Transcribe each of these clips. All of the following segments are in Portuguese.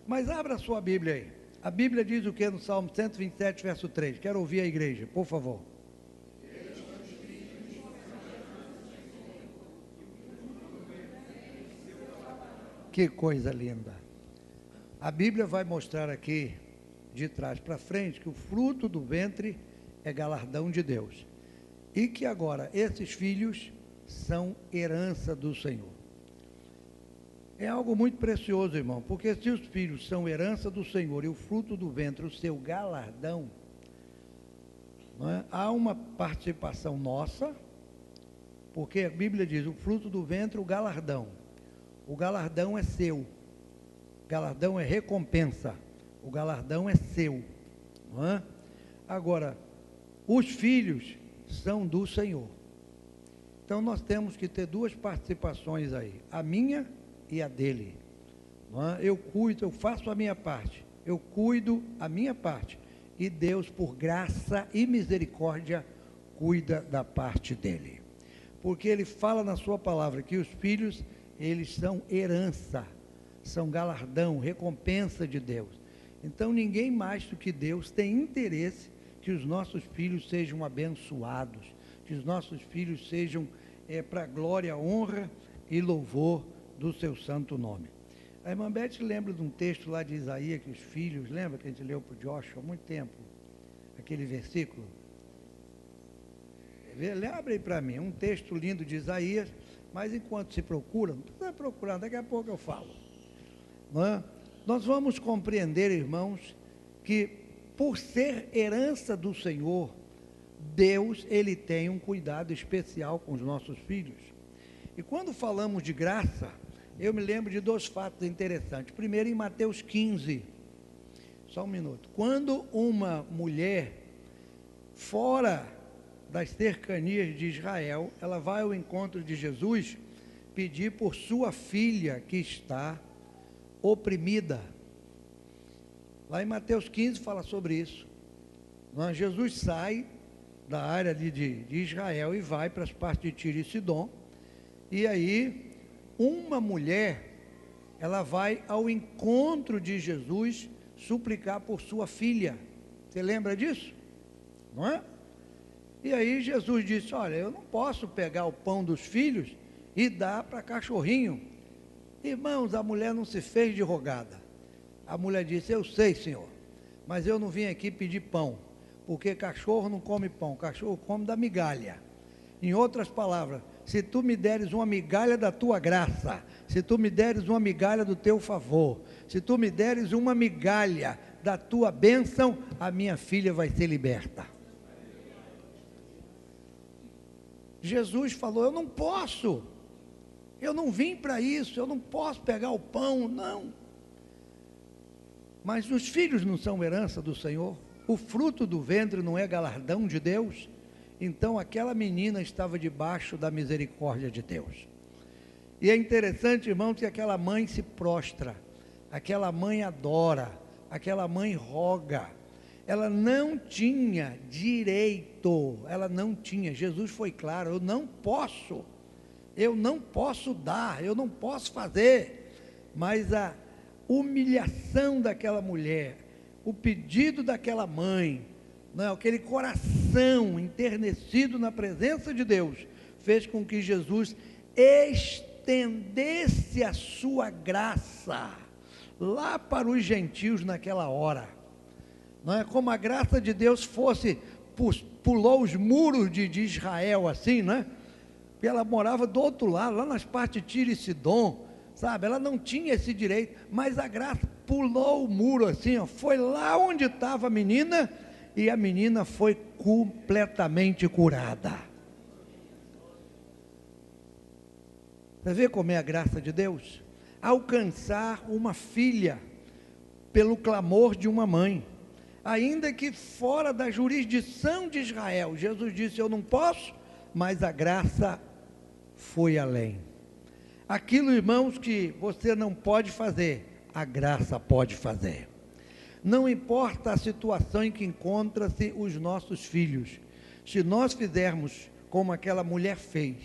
Mas abra a sua Bíblia aí. A Bíblia diz o que no Salmo 127, verso 3? Quero ouvir a igreja, por favor. Que coisa linda. A Bíblia vai mostrar aqui, de trás para frente, que o fruto do ventre é galardão de Deus. E que agora esses filhos são herança do Senhor. É algo muito precioso, irmão, porque se os filhos são herança do Senhor e o fruto do ventre, o seu galardão, não é? Há uma participação nossa, porque a Bíblia diz, o fruto do ventre, o galardão. O galardão é seu, o galardão é recompensa, o galardão é seu. Não é? Agora, os filhos são do Senhor. Então nós temos que ter duas participações aí, a minha e a dele. Não é? Eu cuido, eu faço a minha parte, eu cuido a minha parte, e Deus, por graça e misericórdia, cuida da parte dele. Porque ele fala na sua palavra que os filhos, eles são herança, são galardão, recompensa de Deus. Então ninguém mais do que Deus tem interesse que os nossos filhos sejam abençoados, que os nossos filhos sejam para glória, honra e louvor do seu santo nome. A irmã Beth lembra de um texto lá de Isaías, que os filhos, lembra que a gente leu para o Joshua há muito tempo, aquele versículo? Abre aí para mim, um texto lindo de Isaías, mas enquanto se procura, não precisa procurar, daqui a pouco eu falo. Não é? Nós vamos compreender, irmãos, que por ser herança do Senhor, Deus, ele tem um cuidado especial com os nossos filhos. E quando falamos de graça, eu me lembro de dois fatos interessantes. Primeiro, em Mateus 15, só um minuto. Quando uma mulher, fora das cercanias de Israel, ela vai ao encontro de Jesus, pedir por sua filha que está oprimida. Lá em Mateus 15 fala sobre isso. Jesus sai da área de Israel e vai para as partes de Tiro e Sidom. E aí, uma mulher, ela vai ao encontro de Jesus suplicar por sua filha. Você lembra disso? Não é? E aí Jesus disse, olha, eu não posso pegar o pão dos filhos e dar para cachorrinho. Irmãos, a mulher não se fez de rogada. A mulher disse, eu sei, Senhor, mas eu não vim aqui pedir pão, porque cachorro não come pão, cachorro come da migalha. Em outras palavras, se tu me deres uma migalha da tua graça, se tu me deres uma migalha do teu favor, se tu me deres uma migalha da tua bênção, a minha filha vai ser liberta. Jesus falou, eu não posso, eu não vim para isso, eu não posso pegar o pão, não. Mas os filhos não são herança do Senhor? O fruto do ventre não é galardão de Deus? Então aquela menina estava debaixo da misericórdia de Deus. E é interessante, irmãos, que aquela mãe se prostra, aquela mãe adora, aquela mãe roga. Ela não tinha direito, ela não tinha. Jesus foi claro, eu não posso dar, eu não posso fazer. Mas a humilhação daquela mulher, o pedido daquela mãe, não, aquele coração enternecido na presença de Deus, fez com que Jesus estendesse a sua graça lá para os gentios naquela hora. Não é como a graça de Deus pulou os muros de Israel assim, né? Porque ela morava do outro lado, lá nas partes de Tiro e Sidom, sabe? Ela não tinha esse direito, mas a graça pulou o muro assim, ó, foi lá onde estava a menina, e a menina foi completamente curada. Você vê como é a graça de Deus? Alcançar uma filha pelo clamor de uma mãe, ainda que fora da jurisdição de Israel. Jesus disse, eu não posso, mas a graça foi além. Aquilo, irmãos, que você não pode fazer, a graça pode fazer. Não importa a situação em que encontra-se os nossos filhos, se nós fizermos como aquela mulher fez,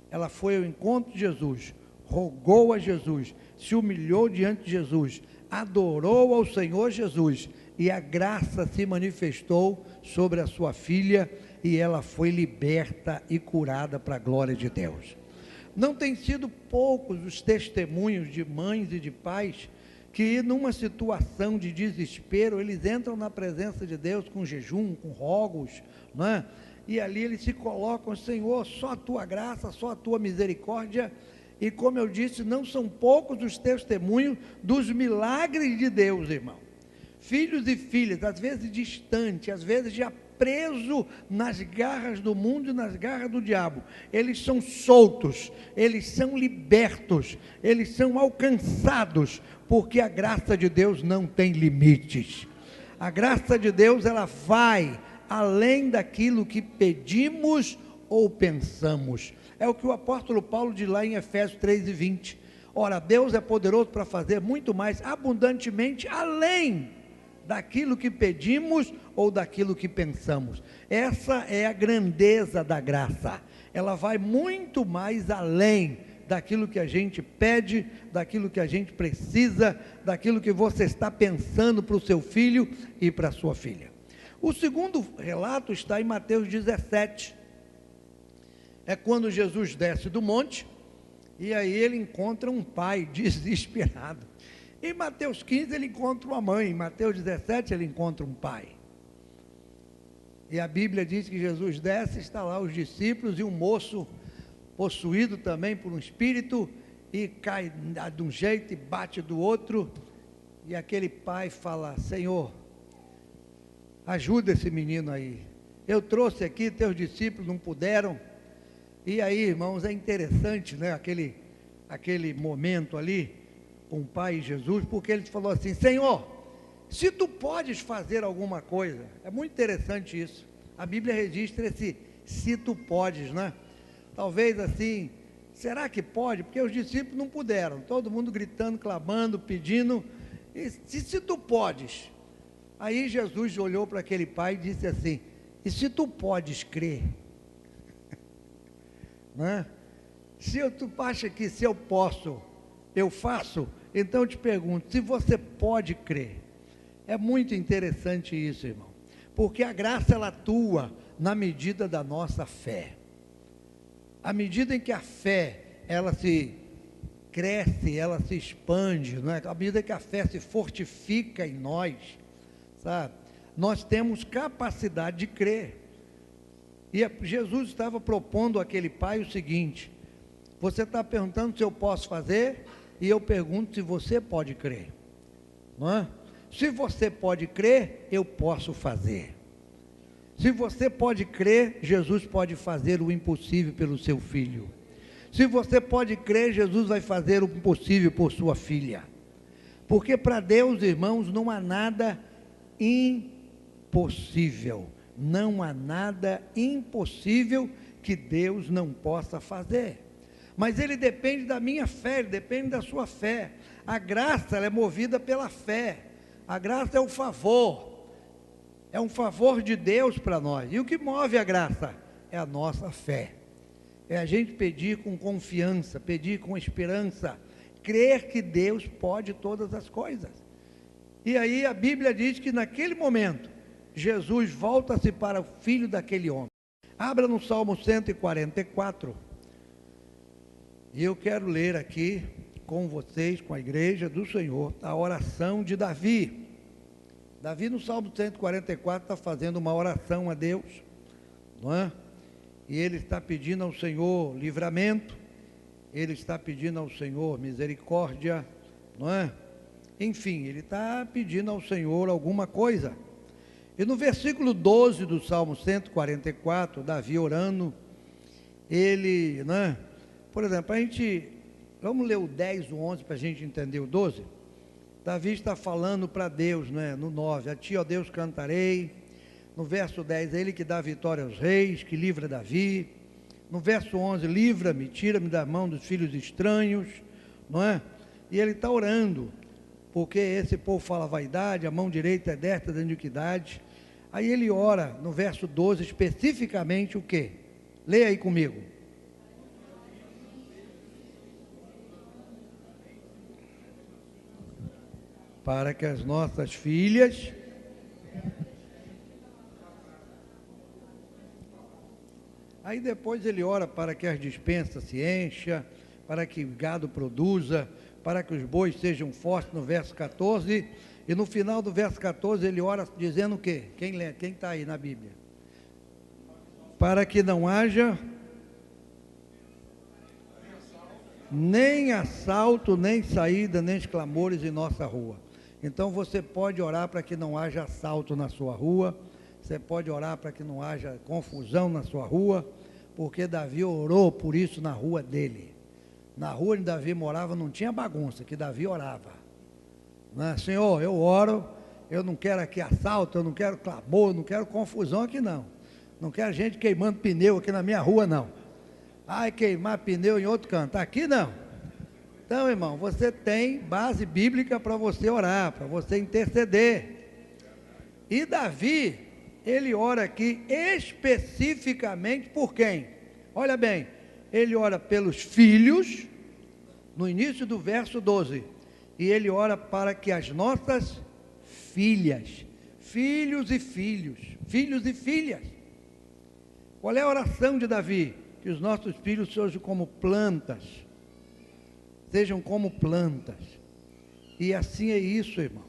ela foi ao encontro de Jesus, rogou a Jesus, se humilhou diante de Jesus, adorou ao Senhor Jesus, e a graça se manifestou sobre a sua filha, e ela foi liberta e curada para a glória de Deus. Não tem sido poucos os testemunhos de mães e de pais que, numa situação de desespero, eles entram na presença de Deus com jejum, com rogos, não é? E ali eles se colocam: Senhor, só a tua graça, só a tua misericórdia. E como eu disse, não são poucos os testemunhos dos milagres de Deus, irmão. Filhos e filhas, às vezes distantes, às vezes já preso nas garras do mundo e nas garras do diabo, eles são soltos, eles são libertos, eles são alcançados, porque a graça de Deus não tem limites. A graça de Deus, ela vai além daquilo que pedimos ou pensamos. É o que o apóstolo Paulo diz lá em Efésios 3:20. Ora, Deus é poderoso para fazer muito mais abundantemente além daquilo que pedimos ou daquilo que pensamos. Essa é a grandeza da graça. Ela vai muito mais além daquilo que a gente pede, daquilo que a gente precisa, daquilo que você está pensando para o seu filho e para a sua filha. O segundo relato está em Mateus 17. É quando Jesus desce do monte, e aí ele encontra um pai desesperado. Em Mateus 15 ele encontra uma mãe, em Mateus 17 ele encontra um pai. E a Bíblia diz que Jesus desce, está lá os discípulos e um moço possuído também por um espírito, e cai de um jeito e bate do outro, e aquele pai fala: Senhor, ajuda esse menino aí, eu trouxe aqui, teus discípulos não puderam. E aí, irmãos, é interessante, né, aquele momento ali, com o pai e Jesus, porque ele falou assim: Senhor, se tu podes fazer alguma coisa. É muito interessante isso, a Bíblia registra esse se tu podes, né? Talvez assim, será que pode? Porque os discípulos não puderam, todo mundo gritando, clamando, pedindo, e se tu podes. Aí Jesus olhou para aquele pai e disse assim: e se tu podes crer? Né? Se tu acha que se eu posso, eu faço, então eu te pergunto, se você pode crer. É muito interessante isso, irmão, porque a graça ela atua na medida da nossa fé. À medida em que a fé ela se cresce, ela se expande, não é? À medida que a fé se fortifica em nós, sabe? Nós temos capacidade de crer. E Jesus estava propondo àquele pai o seguinte: você está perguntando se eu posso fazer, e eu pergunto se você pode crer, não é? Se você pode crer, eu posso fazer. Se você pode crer, Jesus pode fazer o impossível pelo seu filho. Se você pode crer, Jesus vai fazer o impossível por sua filha. Porque para Deus, irmãos, não há nada impossível. Não há nada impossível que Deus não possa fazer. Mas ele depende da minha fé, ele depende da sua fé. A graça ela é movida pela fé. A graça é o favor. É um favor de Deus para nós. E o que move a graça é a nossa fé. É a gente pedir com confiança, pedir com esperança, crer que Deus pode todas as coisas. E aí a Bíblia diz que naquele momento, Jesus volta-se para o filho daquele homem. Abra no Salmo 144. E eu quero ler aqui com vocês, com a igreja do Senhor, a oração de Davi. Davi no Salmo 144 está fazendo uma oração a Deus, não é? E ele está pedindo ao Senhor livramento, ele está pedindo ao Senhor misericórdia, não é? Enfim, ele está pedindo ao Senhor alguma coisa. E no versículo 12 do Salmo 144, Davi orando, ele, né? Por exemplo, vamos ler o 10, o 11 para a gente entender o 12. Davi está falando para Deus, né? No 9, a ti, ó Deus, cantarei. No verso 10, é ele que dá vitória aos reis, que livra Davi. No verso 11, livra-me, tira-me da mão dos filhos estranhos, não é? E ele está orando, porque esse povo fala vaidade, a mão direita é destra da iniquidade. Aí ele ora, no verso 12, especificamente o quê? Leia aí comigo. para que as nossas filhas aí depois ele ora para que as despensas se encham, para que o gado produza, para que os bois sejam fortes, no verso 14, e no final do verso 14 ele ora dizendo o quê? Quem lê? Quem está aí na Bíblia? Para que não haja nem assalto, nem saída, nem clamores em nossa rua. Então você pode orar para que não haja assalto na sua rua, você pode orar para que não haja confusão na sua rua, porque Davi orou por isso na rua dele. Na rua onde Davi morava não tinha bagunça, que Davi orava. Né? Senhor, eu oro, eu não quero aqui assalto, eu não quero clamor, eu não quero confusão aqui não. Não quero gente queimando pneu aqui na minha rua não. Ai, queimar pneu em outro canto, aqui não. Então, irmão, você tem base bíblica para você orar, para você interceder. E Davi, ele ora aqui especificamente por quem? Olha bem, ele ora pelos filhos, no início do verso 12, e ele ora para que as nossas filhas, filhos e filhos, filhos e filhas. Qual é a oração de Davi? Que os nossos filhos sejam como plantas, sejam como plantas. E assim é isso, irmão.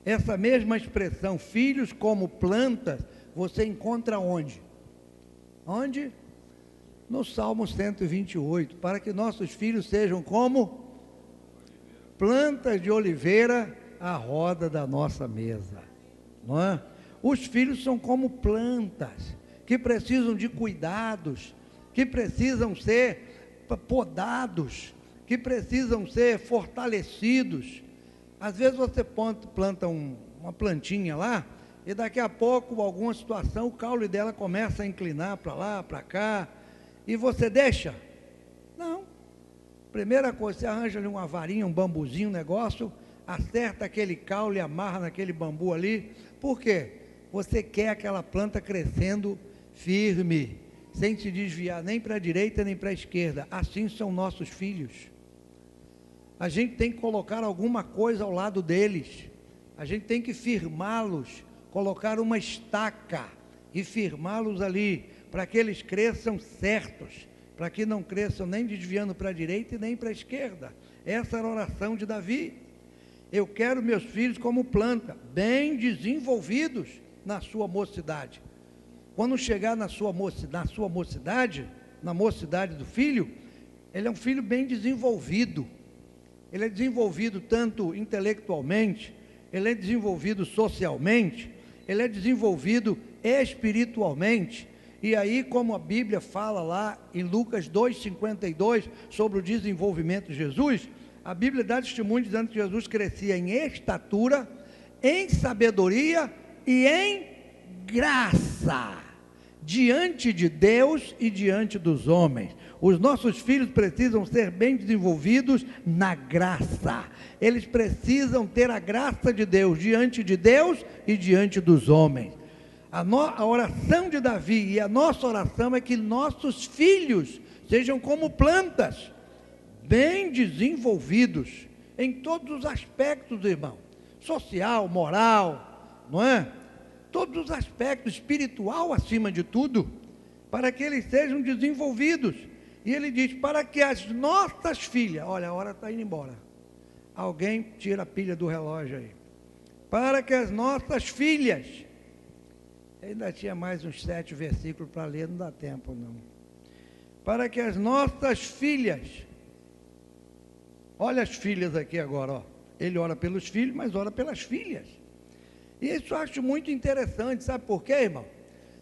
Essa mesma expressão, filhos como plantas, você encontra onde? Onde? No Salmo 128, para que nossos filhos sejam como plantas de oliveira à roda da nossa mesa. Não é? Os filhos são como plantas, que precisam de cuidados, que precisam ser podados, que precisam ser fortalecidos. Às vezes você planta uma plantinha lá, e daqui a pouco, alguma situação, o caule dela começa a inclinar para lá, para cá, e você deixa? Não. Primeira coisa, você arranja ali uma varinha, um bambuzinho, um negócio, acerta aquele caule, amarra naquele bambu ali. Por quê? Você quer aquela planta crescendo firme, sem se desviar nem para a direita nem para a esquerda. Assim são nossos filhos. A gente tem que colocar alguma coisa ao lado deles. A gente tem que firmá-los, colocar uma estaca e firmá-los ali, para que eles cresçam certos, para que não cresçam nem desviando para a direita e nem para a esquerda. Essa era a oração de Davi. Eu quero meus filhos como planta, bem desenvolvidos na sua mocidade. Quando chegar na sua mocidade, na mocidade do filho, ele é um filho bem desenvolvido. Ele é desenvolvido tanto intelectualmente, ele é desenvolvido socialmente, ele é desenvolvido espiritualmente. E aí, como a Bíblia fala lá em Lucas 2,52 sobre o desenvolvimento de Jesus, a Bíblia dá testemunho dizendo que Jesus crescia em estatura, em sabedoria e em graça, diante de Deus e diante dos homens. Os nossos filhos precisam ser bem desenvolvidos na graça. Eles precisam ter a graça de Deus diante de Deus e diante dos homens. A oração de Davi e a nossa oração é que nossos filhos sejam como plantas, bem desenvolvidos em todos os aspectos, irmão. Social, moral, não é? Todos os aspectos, espiritual acima de tudo, para que eles sejam desenvolvidos. E ele diz, para que as nossas filhas, olha, a hora está indo embora. Alguém tira a pilha do relógio aí. Para que as nossas filhas, ainda tinha mais uns 7 versículos para ler, não dá tempo não. Para que as nossas filhas, olha as filhas aqui agora, ó. Ele ora pelos filhos, mas ora pelas filhas. E isso eu acho muito interessante, sabe por quê, irmão?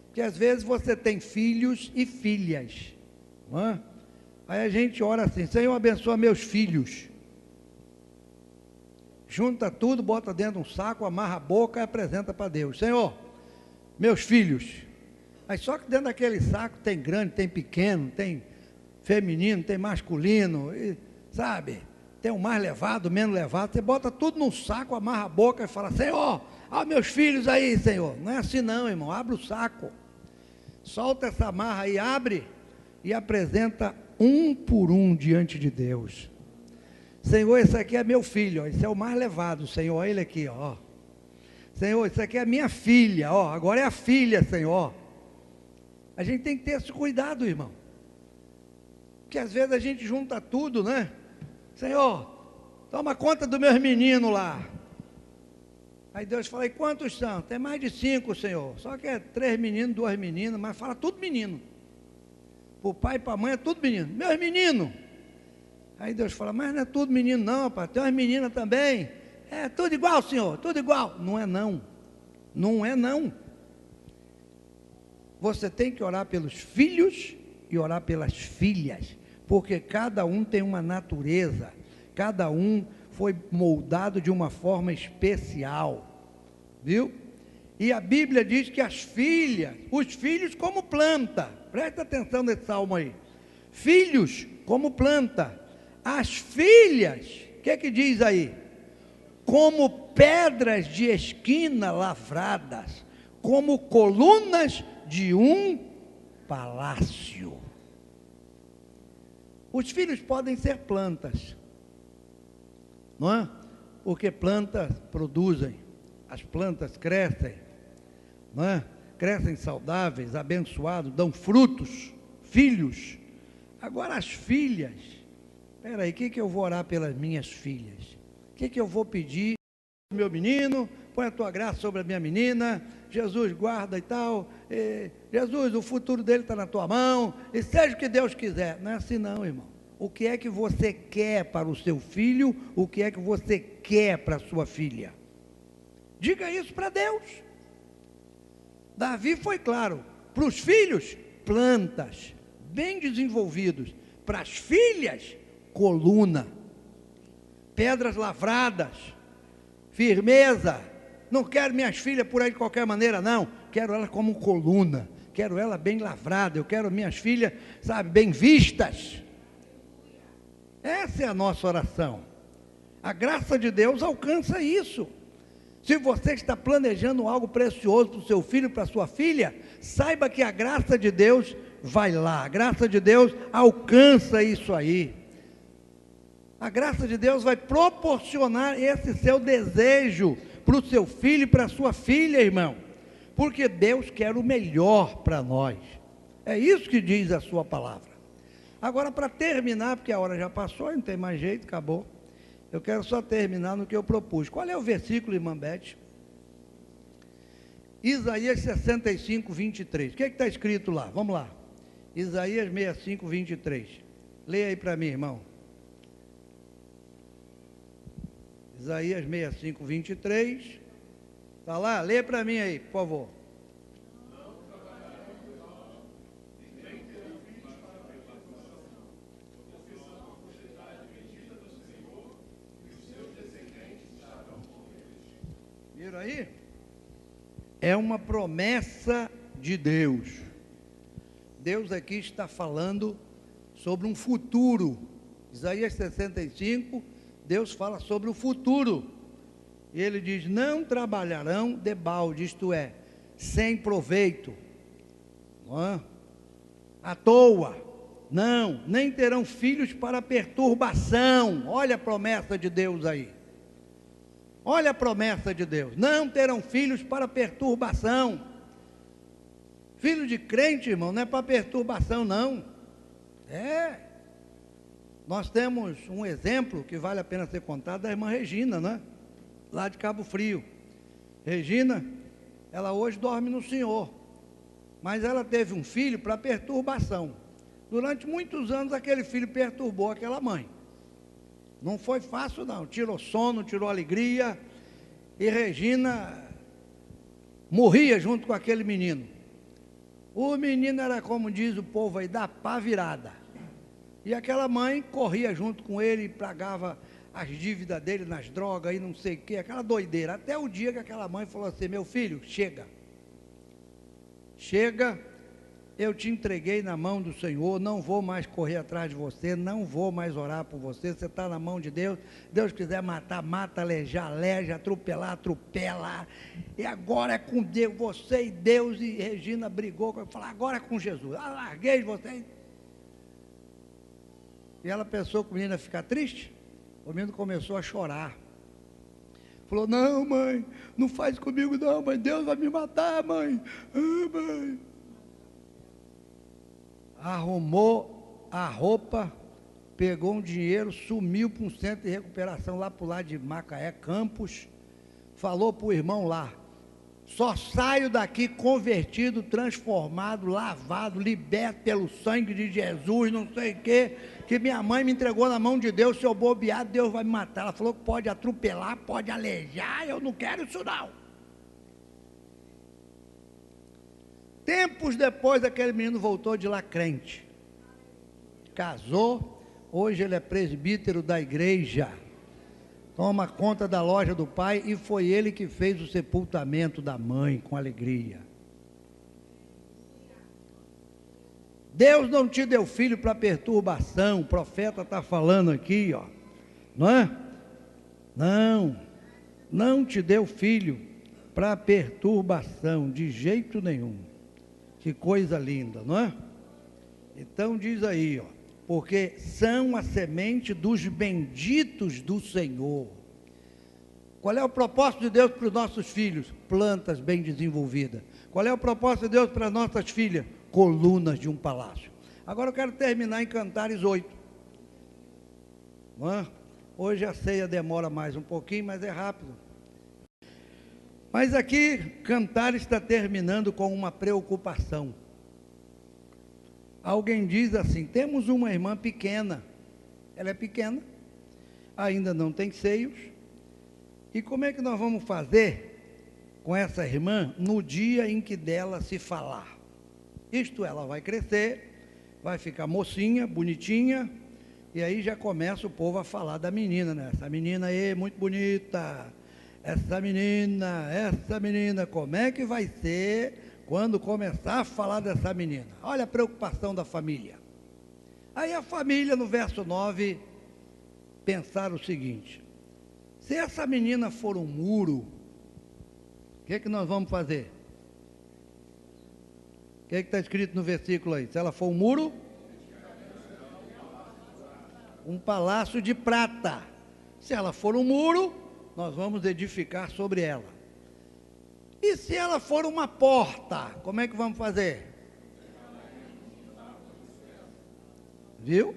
Porque às vezes você tem filhos e filhas, não é? Aí a gente ora assim, Senhor, abençoa meus filhos. Junta tudo, bota dentro de um saco, amarra a boca e apresenta para Deus. Senhor, meus filhos. Aí só que dentro daquele saco tem grande, tem pequeno, tem feminino, tem masculino, e, sabe? Tem o mais levado, o menos levado. Você bota tudo num saco, amarra a boca e fala, Senhor, ó meus filhos aí, Senhor. Não é assim não, irmão, abre o saco. Solta essa amarra aí, abre e apresenta um por um diante de Deus. Senhor, esse aqui é meu filho, ó, esse é o mais levado, Senhor, olha ele aqui, ó. Senhor, isso aqui é a minha filha, ó, agora é a filha, Senhor. A gente tem que ter esse cuidado, irmão. Porque às vezes a gente junta tudo, né? Senhor, toma conta dos meus meninos lá. Aí Deus fala, e quantos são? Tem mais de 5, Senhor. Só que é 3 meninos, 2 meninas, mas fala tudo menino. Para o pai e para a mãe é tudo menino. Meus meninos. Aí Deus fala, mas não é tudo menino não, pai. Tem umas meninas também. É tudo igual, Senhor, tudo igual. Não é não. Não é não. Você tem que orar pelos filhos e orar pelas filhas. Porque cada um tem uma natureza. Cada um foi moldado de uma forma especial, viu? E a Bíblia diz que as filhas, os filhos como planta, presta atenção nesse salmo aí, filhos como planta, as filhas, o que diz aí? Como pedras de esquina lavradas, como colunas de um palácio. Os filhos podem ser plantas, não é? Porque plantas produzem, as plantas crescem, não é? Crescem saudáveis, abençoados, dão frutos, filhos. Agora as filhas, espera aí, o que eu vou orar pelas minhas filhas? O que eu vou pedir? Meu menino, põe a tua graça sobre a minha menina, Jesus guarda e tal, Jesus, o futuro dele está na tua mão, e seja o que Deus quiser. Não é assim não, irmão. O que é que você quer para o seu filho? O que é que você quer para a sua filha? Diga isso para Deus. Davi foi claro, para os filhos, plantas, bem desenvolvidos, para as filhas, coluna, pedras lavradas, firmeza. Não quero minhas filhas por aí de qualquer maneira, não, quero elas como coluna, quero elas bem lavradas, eu quero minhas filhas, sabe, bem vistas. Essa é a nossa oração. A graça de Deus alcança isso. Se você está planejando algo precioso para o seu filho, para a sua filha, saiba que a graça de Deus vai lá. A graça de Deus alcança isso aí. A graça de Deus vai proporcionar esse seu desejo para o seu filho e para a sua filha, irmão. Porque Deus quer o melhor para nós. É isso que diz a sua palavra. Agora, para terminar, porque a hora já passou, não tem mais jeito, acabou. Eu quero só terminar no que eu propus. Qual é o versículo, irmã Beth? Isaías 65, 23. O que está escrito lá? Vamos lá. Isaías 65, 23. Leia aí para mim, irmão. Isaías 65, 23. Está lá? Leia para mim aí, por favor. Viram aí? É uma promessa de Deus. Deus aqui está falando sobre um futuro. Isaías 65, Deus fala sobre o futuro. E ele diz, não trabalharão debalde, isto é, sem proveito, não é? À toa, não, nem terão filhos para perturbação. Olha a promessa de Deus aí. Olha a promessa de Deus, não terão filhos para perturbação. Filho de crente, irmão, não é para perturbação não. Nós temos um exemplo que vale a pena ser contado da irmã Regina, né? Lá de Cabo Frio. Regina, ela hoje dorme no Senhor, mas ela teve um filho para perturbação. Durante muitos anos aquele filho perturbou aquela mãe. Não foi fácil não, tirou sono, tirou alegria, e Regina morria junto com aquele menino. O menino era, como diz o povo aí, da pá virada. E aquela mãe corria junto com ele e pagava as dívidas dele nas drogas e não sei o que, aquela doideira. Até o dia que aquela mãe falou assim, meu filho, chega. Chega, eu te entreguei na mão do Senhor, não vou mais correr atrás de você, não vou mais orar por você, você está na mão de Deus. Deus quiser matar, mata, alejar, aleja, atropelar, atropela. E agora é com Deus, você e Deus. E Regina brigou, falou, agora é com Jesus. Larguei de você. E ela pensou que o menino ia ficar triste? O menino começou a chorar. Falou, não, mãe, não faz comigo não, mãe, Deus vai me matar, mãe. Ah, mãe. Arrumou a roupa, pegou um dinheiro, sumiu para um centro de recuperação lá para o lado de Macaé, Campos, falou para o irmão lá, só saio daqui convertido, transformado, lavado, liberto pelo sangue de Jesus, não sei o quê, que minha mãe me entregou na mão de Deus, se eu bobear, Deus vai me matar. Ela falou que pode atropelar, pode alejar, eu não quero isso não. Tempos depois, aquele menino voltou de lá crente, casou, hoje ele é presbítero da igreja, toma conta da loja do pai e foi ele que fez o sepultamento da mãe com alegria. Deus não te deu filho para perturbação, o profeta está falando aqui, ó, não é? Não te deu filho para perturbação, de jeito nenhum. Que coisa linda, não é? Então diz aí, ó, porque são a semente dos benditos do Senhor. Qual é o propósito de Deus para os nossos filhos? Plantas bem desenvolvidas. Qual é o propósito de Deus para as nossas filhas? Colunas de um palácio. Agora eu quero terminar em Cantares 8. Não é? Hoje a ceia demora mais um pouquinho, mas é rápido. Mas aqui, Cantares está terminando com uma preocupação. Alguém diz assim, temos uma irmã pequena, ela é pequena, ainda não tem seios, e como é que nós vamos fazer com essa irmã no dia em que dela se falar? Isto, ela vai crescer, vai ficar mocinha, bonitinha, e aí já começa o povo a falar da menina, né? Essa menina aí, muito bonita, essa menina, como é que vai ser quando começar a falar dessa menina? Olha a preocupação da família. Aí a família, no verso 9, pensar o seguinte, se essa menina for um muro, o que nós vamos fazer? O que está escrito no versículo aí? Se ela for um muro, um palácio de prata. Se ela for um muro, nós vamos edificar sobre ela. E se ela for uma porta, como é que vamos fazer? Viu?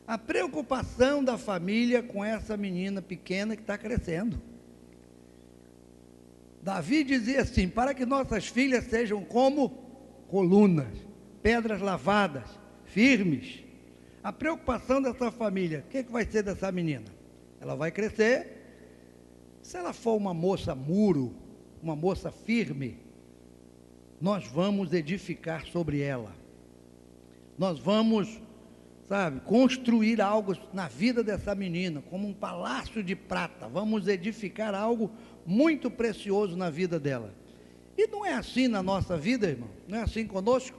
A preocupação da família com essa menina pequena que está crescendo. Davi dizia assim, para que nossas filhas sejam como colunas, pedras lavadas, firmes. A preocupação dessa família, o que vai ser dessa menina? Ela vai crescer. Se ela for uma moça muro, uma moça firme, nós vamos edificar sobre ela. Nós vamos, construir algo na vida dessa menina, como um palácio de prata. Vamos edificar algo muito precioso na vida dela. E não é assim na nossa vida, irmão? Não é assim conosco?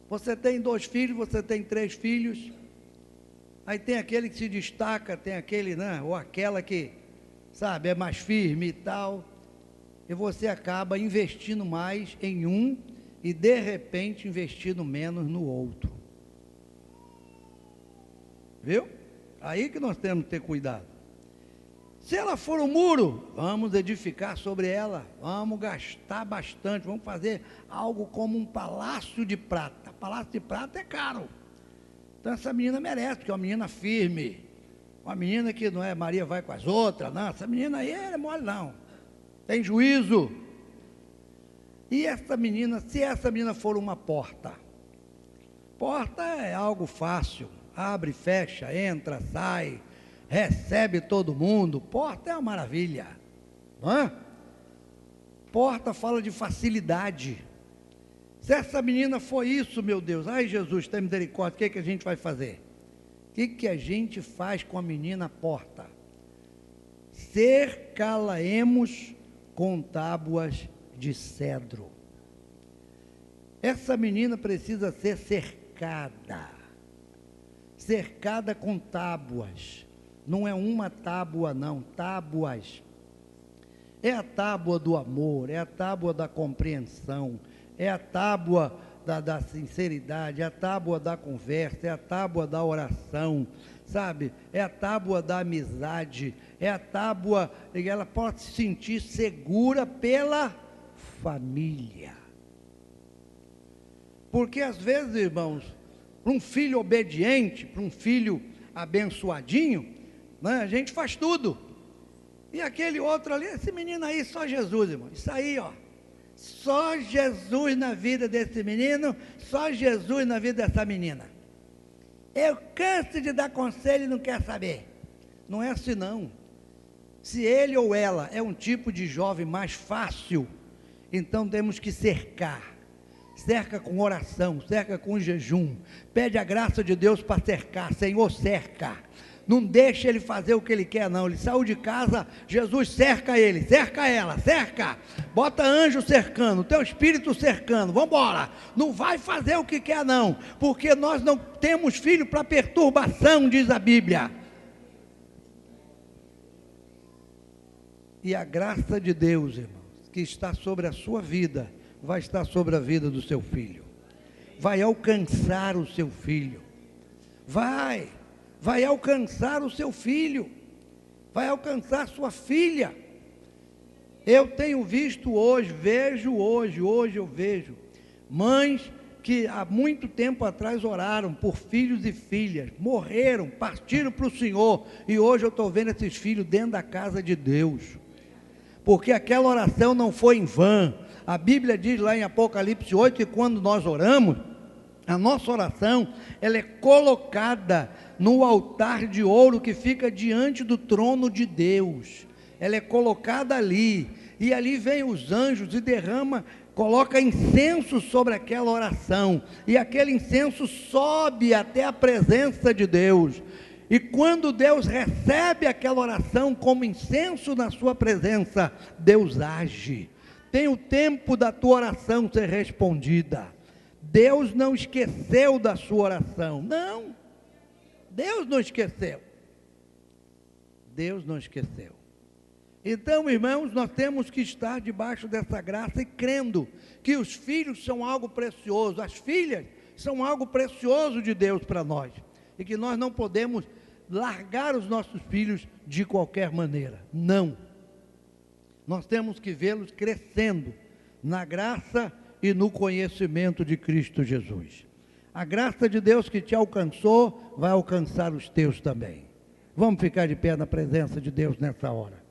Você tem 2 filhos, você tem 3 filhos. Aí tem aquele que se destaca, tem aquele, né, ou aquela que, é mais firme e tal, e você acaba investindo mais em um e de repente investindo menos no outro. Viu? Aí que nós temos que ter cuidado. Se ela for um muro, vamos edificar sobre ela, vamos gastar bastante, vamos fazer algo como um palácio de prata. Palácio de prata é caro. Então essa menina merece, porque é uma menina firme, uma menina que não é Maria vai com as outras, não, essa menina aí é mole não, tem juízo. E essa menina, se essa menina for uma porta é algo fácil, abre, fecha, entra, sai, recebe todo mundo, porta é uma maravilha, não é? Porta fala de facilidade. Se essa menina for isso, meu Deus, ai Jesus, tem misericórdia, o que a gente vai fazer? O que a gente faz com a menina porta? Cercá-la-emos com tábuas de cedro. Essa menina precisa ser cercada com tábuas. Não é uma tábua não, tábuas. É a tábua do amor, é a tábua da compreensão, é a tábua da sinceridade, é a tábua da conversa, é a tábua da oração, sabe? É a tábua da amizade, é a tábua que ela pode se sentir segura pela família. Porque às vezes, irmãos, para um filho obediente, para um filho abençoadinho, né, a gente faz tudo. E aquele outro ali, esse menino aí, só Jesus, irmão. Isso aí, ó. Só Jesus na vida desse menino, só Jesus na vida dessa menina. Eu canso de dar conselho e não quer saber. Não é assim não. Se ele ou ela é um tipo de jovem mais fácil, então temos que cercar. Cerca com oração, cerca com jejum. Pede a graça de Deus para cercar. Senhor, cerca. Não deixa ele fazer o que ele quer, não. Ele saiu de casa, Jesus cerca ele, cerca ela, cerca. Bota anjo cercando, teu espírito cercando. Vamos embora. Não vai fazer o que quer, não. Porque nós não temos filho para perturbação, diz a Bíblia. E a graça de Deus, irmãos, que está sobre a sua vida, vai estar sobre a vida do seu filho. Vai alcançar o seu filho. Vai alcançar o seu filho, vai alcançar sua filha. Eu tenho visto hoje, hoje eu vejo mães que há muito tempo atrás oraram por filhos e filhas, morreram, partiram para o Senhor, e hoje eu estou vendo esses filhos dentro da casa de Deus, porque aquela oração não foi em vão. A Bíblia diz lá em Apocalipse 8 que quando nós oramos, a nossa oração, ela é colocada no altar de ouro que fica diante do trono de Deus. Ela é colocada ali, e ali vem os anjos e coloca incenso sobre aquela oração, e aquele incenso sobe até a presença de Deus. E quando Deus recebe aquela oração como incenso na sua presença, Deus age. Tem o tempo da tua oração ser respondida. Deus não esqueceu da sua oração. Não, Deus não esqueceu. Deus não esqueceu. Então, irmãos, nós temos que estar debaixo dessa graça e crendo que os filhos são algo precioso, as filhas são algo precioso de Deus para nós, e que nós não podemos largar os nossos filhos de qualquer maneira. Não. Nós temos que vê-los crescendo na graça e no conhecimento de Cristo Jesus. A graça de Deus que te alcançou, vai alcançar os teus também. Vamos ficar de pé na presença de Deus nessa hora.